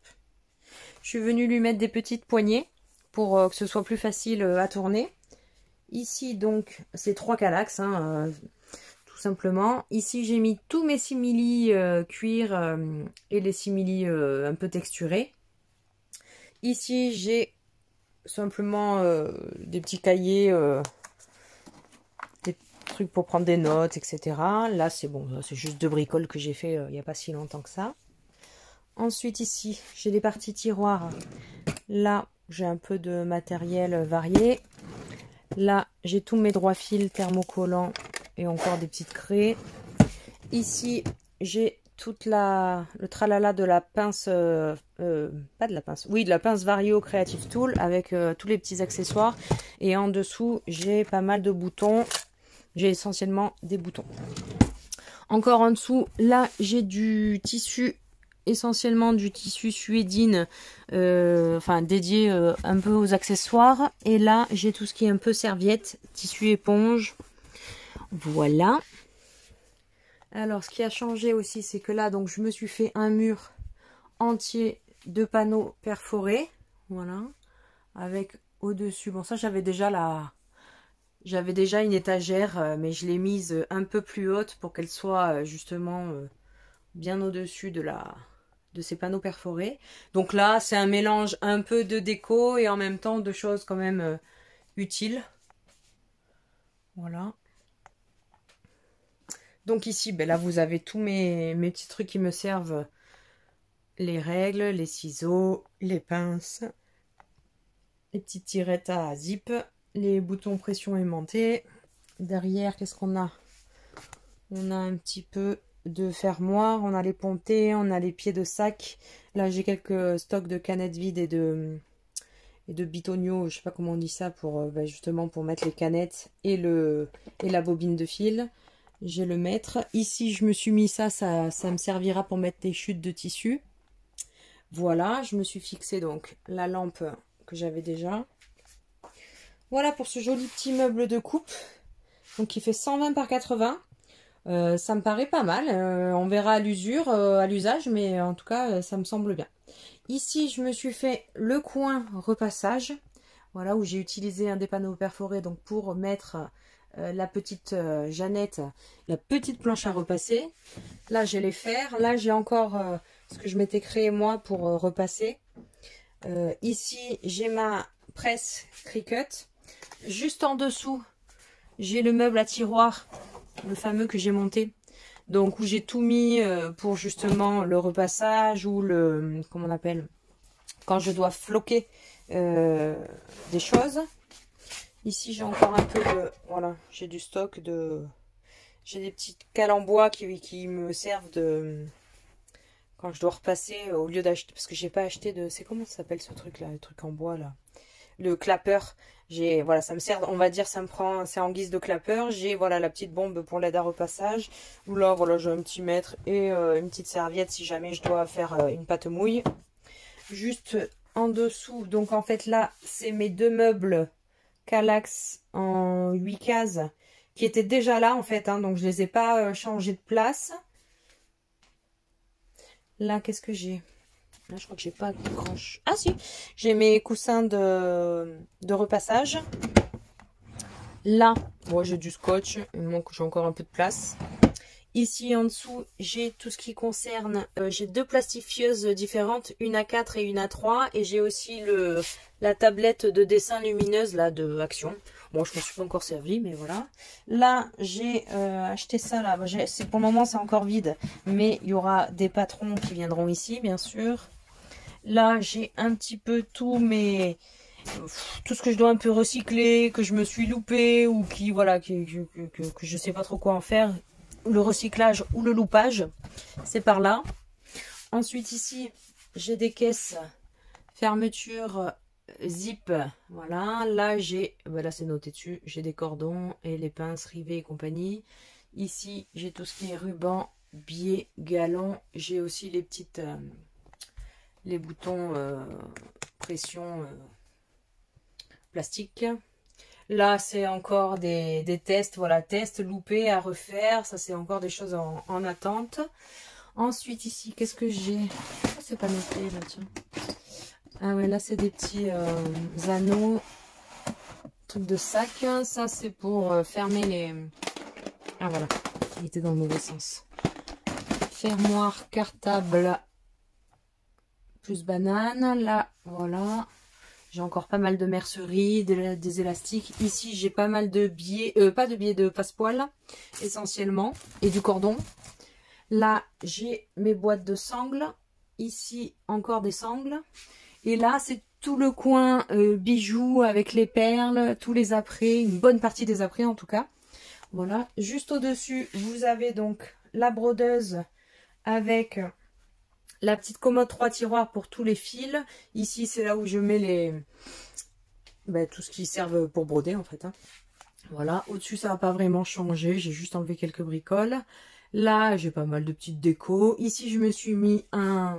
Je suis venue lui mettre des petites poignées pour que ce soit plus facile à tourner. Ici, donc, c'est 3 calax, hein, tout simplement. Ici, j'ai mis tous mes simili cuir et les simili un peu texturés. Ici, j'ai simplement des petits cahiers, des trucs pour prendre des notes, etc. Là, c'est bon, c'est juste 2 bricoles que j'ai fait il n'y a pas si longtemps que ça. Ensuite, ici, j'ai des parties tiroirs. Là, j'ai un peu de matériel varié. Là, j'ai tous mes droits fils thermocollants et encore des petites craies. Ici, j'ai toute le tralala de la pince, pas de la pince, oui, de la pince Vario Creative Tool avec tous les petits accessoires. Et en dessous, j'ai pas mal de boutons. J'ai essentiellement des boutons. Encore en dessous, là, j'ai du tissu, essentiellement du tissu suédine, enfin dédié un peu aux accessoires. Et là, j'ai tout ce qui est un peu serviette, tissu éponge. Voilà. Alors, ce qui a changé aussi, c'est que là, donc, je me suis fait un mur entier de panneaux perforés. Voilà. Avec au-dessus, bon, ça, j'avais déjà une étagère, mais je l'ai mise un peu plus haute pour qu'elle soit justement bien au-dessus de ces panneaux perforés. Donc là, c'est un mélange un peu de déco et en même temps de choses quand même utiles. Voilà. Donc ici, ben là, vous avez tous mes petits trucs qui me servent. Les règles, les ciseaux, les pinces, les petites tirettes à zip, les boutons pression aimantée. Derrière, qu'est-ce qu'on a? On a un petit peu de fermoir, on a les pontées, on a les pieds de sac. Là, j'ai quelques stocks de canettes vides et de bitonio, je sais pas comment on dit ça, pour ben justement pour mettre les canettes et la bobine de fil. J'ai le mètre. Ici, je me suis mis ça me servira pour mettre des chutes de tissu. Voilà, je me suis fixé donc la lampe que j'avais déjà. Voilà pour ce joli petit meuble de coupe. Donc, qui fait 120 par 80. Ça me paraît pas mal. On verra à l'usure, à l'usage, mais en tout cas, ça me semble bien. Ici, je me suis fait le coin repassage. Voilà, où j'ai utilisé un des panneaux perforés donc pour mettre la petite Jeannette, la petite planche à repasser. Là, j'ai les fers. Là, j'ai encore ce que je m'étais créé moi pour repasser. Ici, j'ai ma presse Cricut. Juste en dessous, j'ai le meuble à tiroir, le fameux que j'ai monté. Donc, où j'ai tout mis pour justement le repassage ou le... comment on appelle? Quand je dois floquer des choses. Ici, j'ai encore un peu de... Voilà, j'ai du stock de... J'ai des petites cales en bois qui me servent de... Quand je dois repasser, au lieu d'acheter... Parce que j'ai pas acheté de... C'est comment ça s'appelle ce truc-là? Le truc en bois, là. Le clapper. Voilà, ça me sert... On va dire, ça me prend... C'est en guise de clapper. J'ai, voilà, la petite bombe pour l'aide à repassage. Où là, voilà, j'ai un petit mètre et une petite serviette si jamais je dois faire une pâte mouille. Juste en dessous, donc en fait, là, c'est mes deux meubles... Kallax en 8 cases qui étaient déjà là en fait, hein, donc je les ai pas changés de place. Là, qu'est-ce que j'ai? Là, je crois que j'ai pas grand chose. Ah si, j'ai mes coussins de repassage. Là, moi j'ai du scotch, il me manque, j'ai encore un peu de place. Ici en dessous, j'ai tout ce qui concerne, j'ai deux plastifieuses différentes, une à 4 et une à 3. Et j'ai aussi la tablette de dessin lumineuse là de Action. Bon, je m'en suis pas encore servi, mais voilà. Là, j'ai acheté ça là. Pour le moment, c'est encore vide. Mais il y aura des patrons qui viendront ici, bien sûr. Là, j'ai un petit peu tout ce que je dois un peu recycler, que je me suis loupé ou que je sais pas trop quoi en faire. Le recyclage ou le loupage, c'est par là. Ensuite ici, j'ai des caisses fermeture zip. Voilà, là j'ai, voilà c'est noté dessus, j'ai des cordons et les pinces rivets et compagnie. Ici, j'ai tout ce qui est ruban, biais, galon. J'ai aussi les petites, les boutons pression plastique. Là, c'est encore des tests, voilà, tests loupés à refaire. Ça, c'est encore des choses en attente. Ensuite, ici, qu'est-ce que j'ai? Ah, c'est pas noté, là, tiens. Ah ouais, là, c'est des petits anneaux, trucs de sac. Ça, c'est pour fermer les... Ah, voilà, il était dans le mauvais sens. Fermoir, cartable, plus banane. Là, voilà. J'ai encore pas mal de mercerie, des élastiques. Ici, j'ai pas mal de billets, pas de billets, de passepoil, essentiellement, et du cordon. Là, j'ai mes boîtes de sangles. Ici, encore des sangles. Et là, c'est tout le coin bijoux avec les perles, tous les apprêts, une bonne partie des apprêts en tout cas. Voilà, juste au-dessus, vous avez donc la brodeuse avec la petite commode 3 tiroirs pour tous les fils. Ici, c'est là où je mets tout ce qui servent pour broder en fait. Hein. Voilà, au-dessus, ça n'a pas vraiment changé. J'ai juste enlevé quelques bricoles. Là, j'ai pas mal de petites décos. Ici, je me suis mis un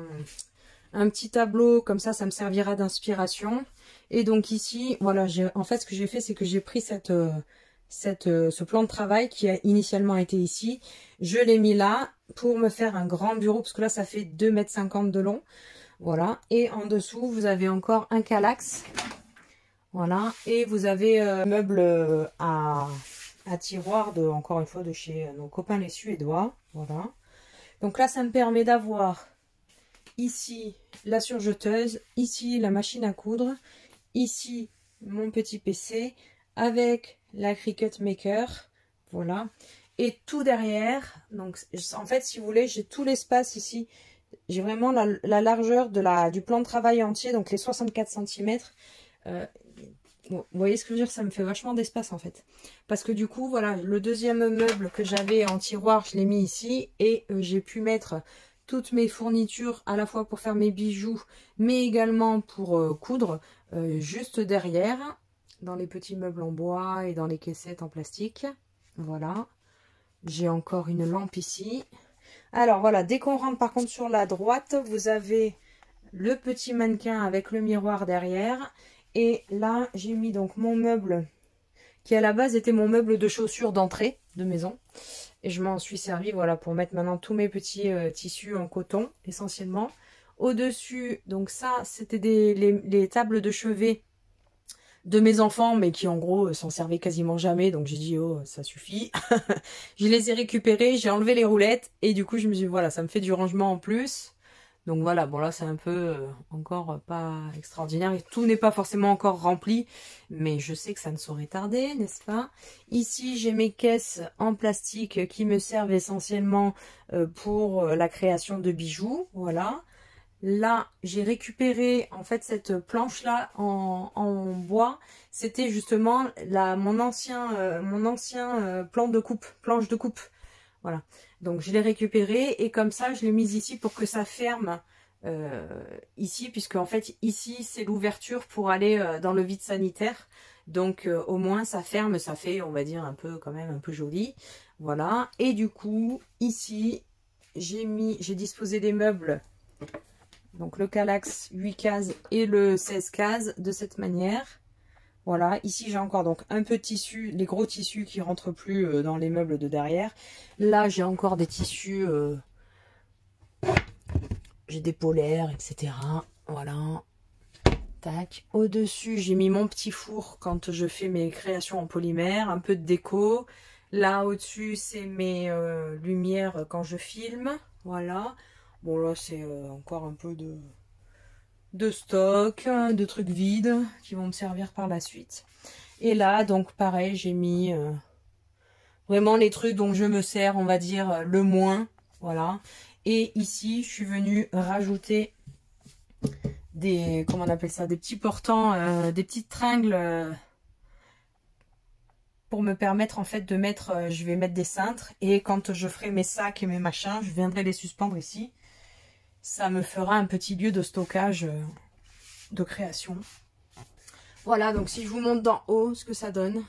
petit tableau. Comme ça me servira d'inspiration. Et donc ici, voilà, en fait, ce que j'ai fait, c'est que j'ai pris ce plan de travail qui a initialement été ici. Je l'ai mis là pour me faire un grand bureau. Parce que là, ça fait 2,50 m de long. Voilà. Et en dessous, vous avez encore un calax. Voilà, et vous avez meuble à tiroir, encore une fois, de chez nos copains les Suédois. Voilà. Donc là, ça me permet d'avoir ici la surjeteuse, ici la machine à coudre, ici mon petit PC avec la Cricut Maker. Voilà. Et tout derrière, donc en fait, si vous voulez, j'ai tout l'espace ici. J'ai vraiment la largeur du plan de travail entier, donc les 64 cm. Bon, vous voyez ce que je veux dire, ça me fait vachement d'espace en fait. Parce que du coup, voilà, le deuxième meuble que j'avais en tiroir, je l'ai mis ici. Et j'ai pu mettre toutes mes fournitures, à la fois pour faire mes bijoux, mais également pour coudre, juste derrière, dans les petits meubles en bois et dans les caissettes en plastique. Voilà. J'ai encore une lampe ici. Alors voilà, dès qu'on rentre par contre sur la droite, vous avez le petit mannequin avec le miroir derrière. Et là, j'ai mis donc mon meuble qui à la base était mon meuble de chaussures d'entrée de maison. Et je m'en suis servi voilà, pour mettre maintenant tous mes petits tissus en coton essentiellement. Au-dessus, donc ça, c'était les tables de chevet de mes enfants, mais qui en gros s'en servaient quasiment jamais. Donc j'ai dit, oh, ça suffit. Je les ai récupérés, j'ai enlevé les roulettes. Et du coup, je me suis dit, voilà, ça me fait du rangement en plus. Donc voilà, bon là c'est un peu encore pas extraordinaire et tout n'est pas forcément encore rempli, mais je sais que ça ne saurait tarder, n'est-ce pas? Ici j'ai mes caisses en plastique qui me servent essentiellement pour la création de bijoux, voilà. Là j'ai récupéré en fait cette planche là en bois, c'était justement mon ancien planche de coupe. Voilà, donc je l'ai récupéré et comme ça je l'ai mise ici pour que ça ferme ici, puisque en fait ici c'est l'ouverture pour aller dans le vide sanitaire. Donc au moins ça ferme, ça fait on va dire un peu quand même un peu joli. Voilà, et du coup ici j'ai disposé des meubles, donc le Kallax 8 cases et le 16 cases de cette manière. Voilà, ici j'ai encore donc un peu de tissu, les gros tissus qui rentrent plus dans les meubles de derrière. Là j'ai encore des tissus, j'ai des polaires, etc. Voilà, tac. Au-dessus j'ai mis mon petit four quand je fais mes créations en polymère, un peu de déco. Là au-dessus c'est mes lumières quand je filme, voilà. Bon là c'est encore un peu de stock, de trucs vides qui vont me servir par la suite. Et là, donc pareil, j'ai mis vraiment les trucs dont je me sers, on va dire, le moins. Voilà. Et ici, je suis venue rajouter comment on appelle ça, des petits portants, des petites tringles pour me permettre en fait de mettre, je vais mettre des cintres. Et quand je ferai mes sacs et mes machins, je viendrai les suspendre ici. Ça me fera un petit lieu de stockage de création. Voilà, donc si je vous montre d'en haut ce que ça donne.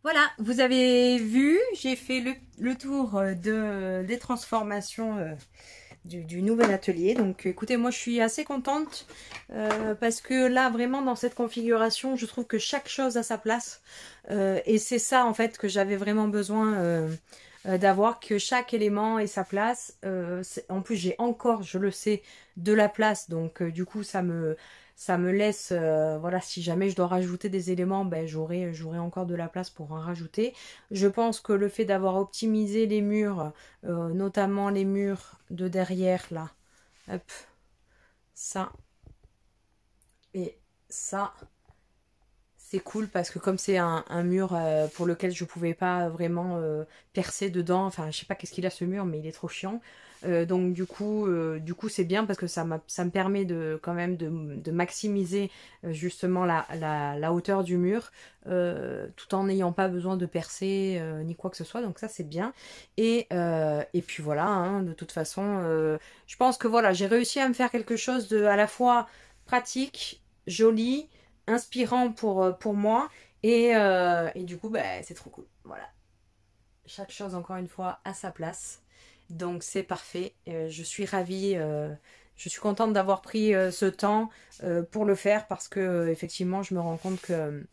Voilà, vous avez vu, j'ai fait le tour des transformations du nouvel atelier. Donc écoutez, moi je suis assez contente parce que là vraiment dans cette configuration, je trouve que chaque chose a sa place. Et c'est ça en fait que j'avais vraiment besoin d'avoir, que chaque élément ait sa place. En plus j'ai encore, je le sais, de la place. Donc du coup ça me laisse, voilà, si jamais je dois rajouter des éléments, ben, j'aurai encore de la place pour en rajouter. Je pense que le fait d'avoir optimisé les murs, notamment les murs de derrière, là, hop, ça, et ça, c'est cool parce que comme c'est un mur pour lequel je pouvais pas vraiment percer dedans, enfin je sais pas qu'est-ce qu'il a ce mur, mais il est trop chiant. Donc du coup c'est bien parce que ça me permet de quand même de maximiser justement la hauteur du mur tout en n'ayant pas besoin de percer ni quoi que ce soit. Donc ça c'est bien. Et puis voilà, hein, de toute façon, je pense que voilà, j'ai réussi à me faire quelque chose de à la fois pratique, joli, inspirant pour moi et du coup bah, c'est trop cool. Voilà. Chaque chose encore une fois à sa place. Donc c'est parfait. Je suis ravie. Je suis contente d'avoir pris ce temps pour le faire parce que effectivement je me rends compte que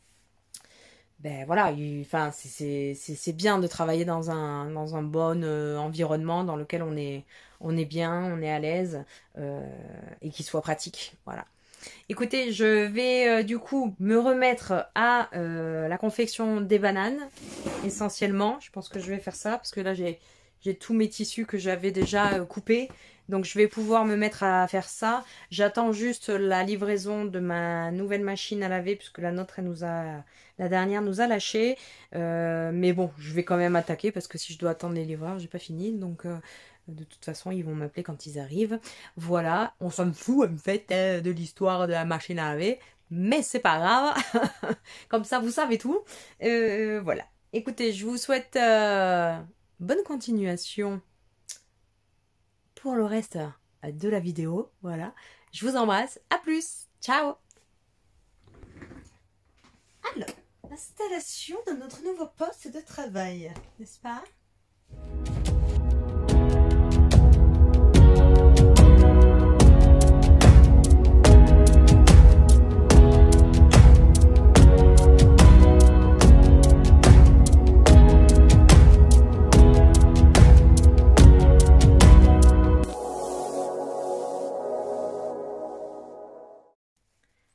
ben voilà, enfin c'est bien de travailler dans un bon environnement dans lequel on est bien, on est à l'aise et qui soit pratique. Voilà. Écoutez, je vais du coup me remettre à la confection des bananes, essentiellement. Je pense que je vais faire ça, parce que là j'ai tous mes tissus que j'avais déjà coupés. Donc je vais pouvoir me mettre à faire ça. J'attends juste la livraison de ma nouvelle machine à laver, puisque la dernière nous a lâché. Mais bon, je vais quand même attaquer, parce que si je dois attendre les livreurs, j'ai pas fini. Donc de toute façon, ils vont m'appeler quand ils arrivent. Voilà, on s'en fout en fait de l'histoire de la machine à laver, mais c'est pas grave. Comme ça, vous savez tout. Voilà. Écoutez, je vous souhaite bonne continuation pour le reste de la vidéo. Voilà. Je vous embrasse. À plus. Ciao. Alors, l'installation de notre nouveau poste de travail, n'est-ce pas?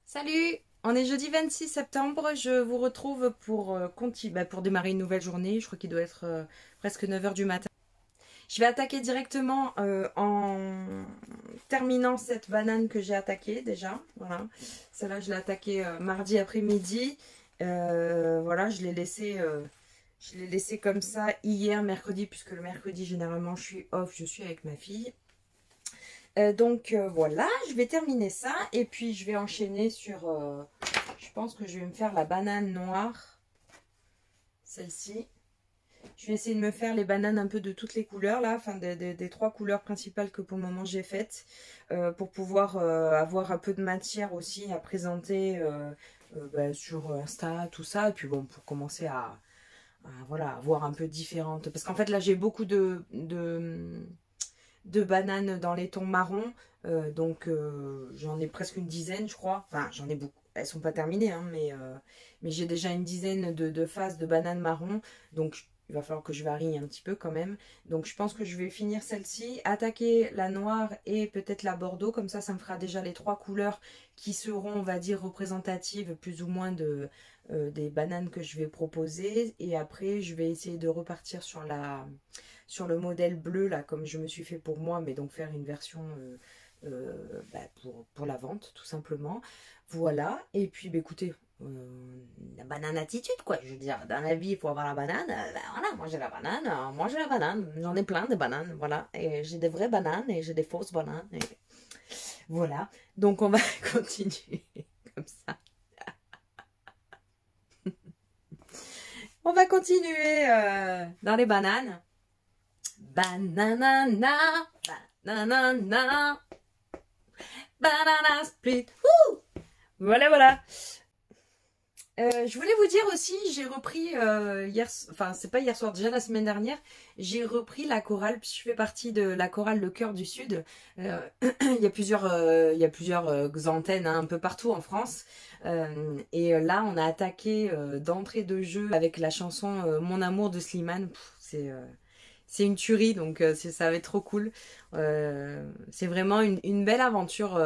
Salut, on est jeudi 26 septembre, je vous retrouve pour démarrer une nouvelle journée, je crois qu'il doit être presque 9 h du matin. Je vais attaquer directement en terminant cette banane que j'ai attaquée déjà, voilà. Celle-là je l'ai attaquée mardi après-midi, voilà, je l'ai laissé comme ça hier mercredi, puisque le mercredi généralement je suis off, je suis avec ma fille. Donc voilà, je vais terminer ça et puis je vais enchaîner sur, je pense que je vais me faire la banane noire, celle-ci. Je vais essayer de me faire les bananes un peu de toutes les couleurs là, enfin des trois couleurs principales que pour le moment j'ai faites, pour pouvoir avoir un peu de matière aussi à présenter sur Insta, tout ça. Et puis bon, pour commencer à voilà, avoir un peu différentes, parce qu'en fait là j'ai beaucoup de bananes dans les tons marron, donc j'en ai presque une dizaine je crois, enfin j'en ai beaucoup, elles sont pas terminées hein, mais j'ai déjà une dizaine de faces de bananes marron, donc il va falloir que je varie un petit peu quand même. Donc je pense que je vais finir celle-ci, attaquer la noire et peut-être la bordeaux, comme ça me fera déjà les trois couleurs qui seront, on va dire, représentatives plus ou moins des bananes que je vais proposer. Et après je vais essayer de repartir sur le modèle bleu là, comme je me suis fait pour moi, mais donc faire une version pour la vente tout simplement. Voilà, et puis écoutez, la banane attitude quoi, je veux dire, dans la vie il faut avoir la banane, voilà, manger la banane, j'en ai plein de bananes, voilà, et j'ai des vraies bananes et j'ai des fausses bananes, et voilà, donc on va continuer comme ça. On va continuer dans les bananes. Banana, banana, banana split. Wouh! Voilà, voilà. Je voulais vous dire aussi, j'ai repris c'est pas hier soir, déjà la semaine dernière, j'ai repris la chorale, puisque je fais partie de la chorale Le Chœur du Sud. Il y a plusieurs antennes hein, un peu partout en France. Et là, on a attaqué d'entrée de jeu avec la chanson Mon amour de Slimane. C'est une tuerie, donc ça va être trop cool. C'est vraiment une belle aventure,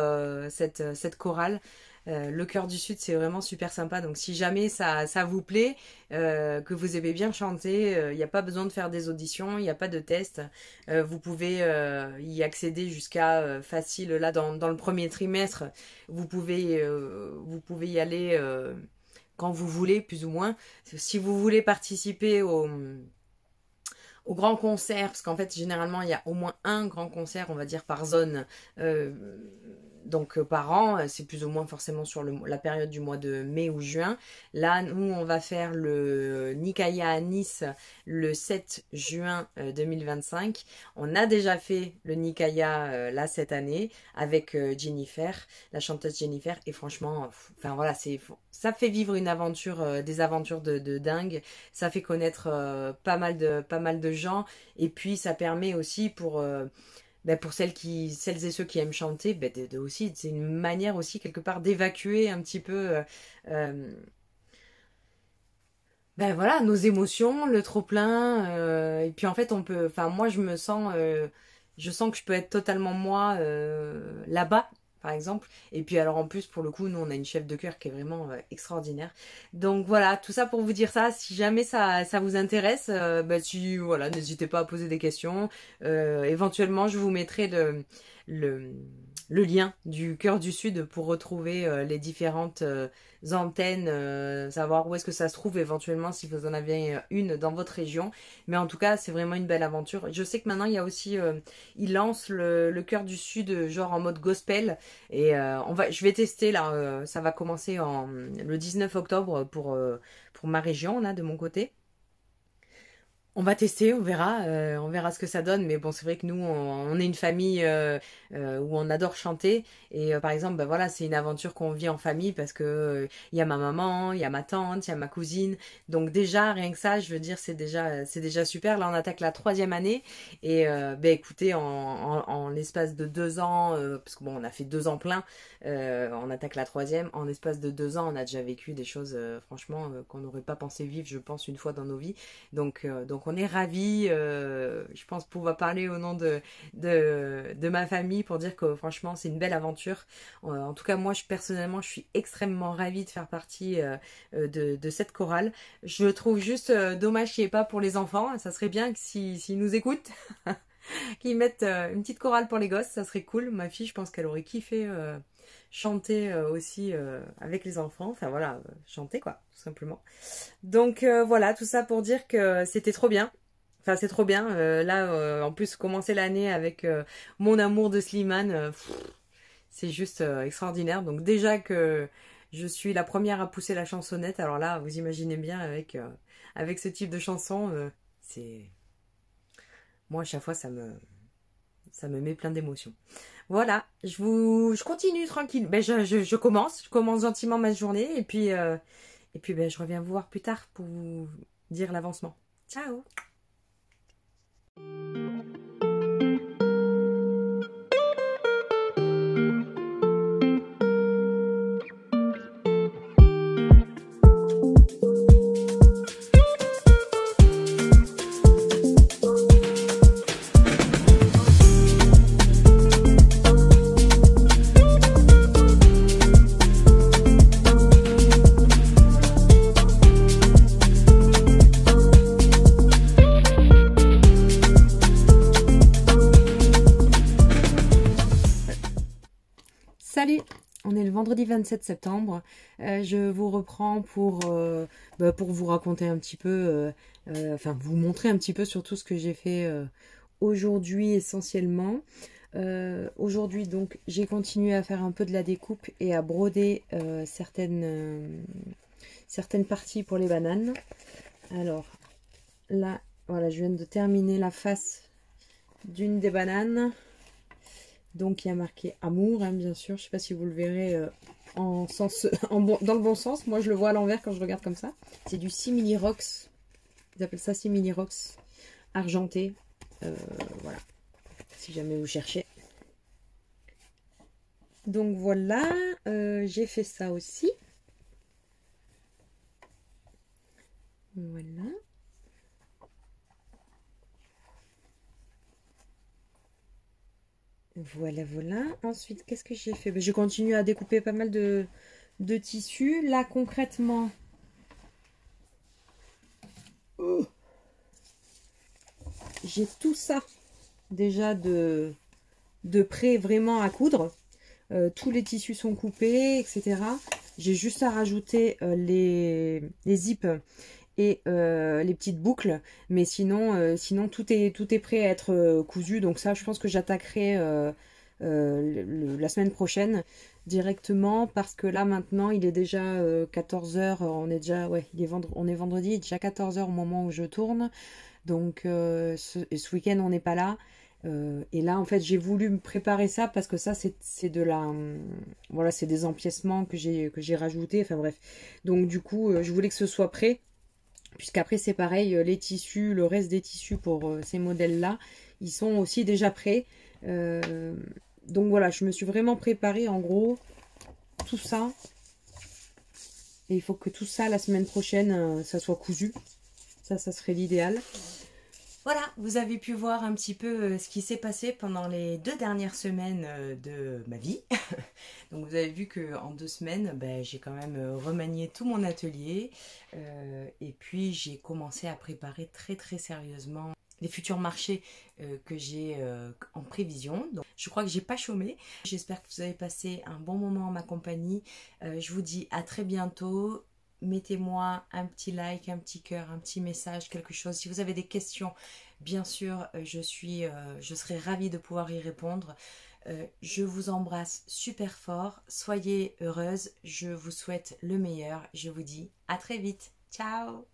cette chorale. Le Chœur du Sud, c'est vraiment super sympa. Donc si jamais ça vous plaît, que vous aimez bien chanter, il n'y a pas besoin de faire des auditions, il n'y a pas de test. Vous pouvez y accéder jusqu'à facile. Là, dans le premier trimestre, vous pouvez y aller quand vous voulez, plus ou moins. Si vous voulez participer au grand concert, parce qu'en fait, généralement, il y a au moins un grand concert, on va dire, par zone, donc par an, c'est plus ou moins forcément sur la période du mois de mai ou juin. Là, nous, on va faire le Nikaya à Nice le 7 juin 2025. On a déjà fait le Nikaya là cette année avec Jennifer, la chanteuse Jennifer, et franchement, enfin voilà, ça fait vivre une aventure, des aventures de dingue. Ça fait connaître pas mal de gens, et puis ça permet aussi pour celles et ceux qui aiment chanter, aussi, c'est une manière aussi quelque part d'évacuer un petit peu voilà, nos émotions, le trop plein, et puis en fait moi je sens que je peux être totalement moi là-bas, par exemple. Et puis alors en plus pour le coup, nous on a une chef de chœur qui est vraiment extraordinaire. Donc voilà, tout ça pour vous dire ça. Si jamais ça vous intéresse, voilà, n'hésitez pas à poser des questions. Éventuellement, je vous mettrai le, le lien du Cœur du Sud pour retrouver les différentes antennes, savoir où est-ce que ça se trouve éventuellement si vous en avez une dans votre région. Mais en tout cas, c'est vraiment une belle aventure. Je sais que maintenant, il y a aussi, ils lancent le Cœur du Sud genre en mode gospel. Et je vais tester là, ça va commencer le 19 octobre pour ma région, là, de mon côté. On va tester, on verra ce que ça donne. Mais bon, c'est vrai que nous, on est une famille où on adore chanter. Et par exemple, voilà, c'est une aventure qu'on vit en famille parce que il y a ma maman, il y a ma tante, il y a ma cousine. Donc déjà, rien que ça, je veux dire, c'est déjà super. Là, on attaque la 3e année. Et écoutez, en l'espace de 2 ans, parce que bon, on a fait 2 ans plein, on attaque la 3e. En l'espace de 2 ans, on a déjà vécu des choses, franchement, qu'on n'aurait pas pensé vivre, je pense, une fois dans nos vies. Donc on est ravis, je pense pouvoir parler au nom de ma famille pour dire que franchement c'est une belle aventure. En tout cas moi personnellement je suis extrêmement ravie de faire partie de cette chorale. Je trouve juste dommage qu'il n'y ait pas pour les enfants, ça serait bien que s'ils nous écoutent qu'ils mettent une petite chorale pour les gosses, ça serait cool. Ma fille je pense qu'elle aurait kiffé chanter aussi avec les enfants, enfin voilà, chanter quoi, tout simplement. Donc voilà, tout ça pour dire que c'était trop bien. Enfin c'est trop bien, là en plus commencer l'année avec mon amour de Slimane, c'est juste extraordinaire. Donc déjà que je suis la première à pousser la chansonnette, alors là vous imaginez bien avec ce type de chanson, c'est... Moi à chaque fois ça me met plein d'émotions. Voilà, je continue tranquille. Je commence gentiment ma journée et puis je reviens vous voir plus tard pour vous dire l'avancement. Ciao! Salut, on est le vendredi 27 septembre. Je vous reprends pour vous raconter un petit peu, enfin vous montrer un petit peu surtout ce que j'ai fait aujourd'hui essentiellement. Aujourd'hui donc j'ai continué à faire un peu de la découpe et à broder certaines parties pour les bananes. Alors là, voilà, je viens de terminer la face d'une des bananes. Donc il y a marqué amour, hein, bien sûr. Je ne sais pas si vous le verrez dans le bon sens. Moi je le vois à l'envers quand je regarde comme ça. C'est du simili rocks. Ils appellent ça simili rocks argenté. Voilà. Si jamais vous cherchez. Donc voilà. J'ai fait ça aussi. Voilà. Voilà. Ensuite, qu'est-ce que j'ai fait? Je continue à découper pas mal de tissus. Là, concrètement, j'ai tout ça déjà de prêt vraiment à coudre. Tous les tissus sont coupés, etc. J'ai juste à rajouter les zips et les petites boucles, mais sinon tout est prêt à être cousu, donc ça je pense que j'attaquerai la semaine prochaine directement, parce que là maintenant il est déjà 14 heures, on est déjà, ouais, on est vendredi, il est déjà 14 heures au moment où je tourne, donc ce week-end on n'est pas là. Et là en fait j'ai voulu me préparer ça parce que ça c'est de la voilà, c'est des empiècements que j'ai rajouté, enfin bref, donc du coup je voulais que ce soit prêt, puisqu'après c'est pareil, les tissus, le reste des tissus pour ces modèles là, ils sont aussi déjà prêts. Euh, donc voilà, je me suis vraiment préparée en gros tout ça, et il faut que tout ça la semaine prochaine ça soit cousu, ça serait l'idéal. Voilà, vous avez pu voir un petit peu ce qui s'est passé pendant les 2 dernières semaines de ma vie. Donc vous avez vu qu'en 2 semaines, ben, j'ai quand même remanié tout mon atelier. Et puis j'ai commencé à préparer très très sérieusement les futurs marchés que j'ai en prévision. Donc je crois que j'ai pas chômé. J'espère que vous avez passé un bon moment en ma compagnie. Je vous dis à très bientôt. Mettez-moi un petit like, un petit cœur, un petit message, quelque chose. Si vous avez des questions, bien sûr, je serai ravie de pouvoir y répondre. Je vous embrasse super fort. Soyez heureuse. Je vous souhaite le meilleur. Je vous dis à très vite. Ciao!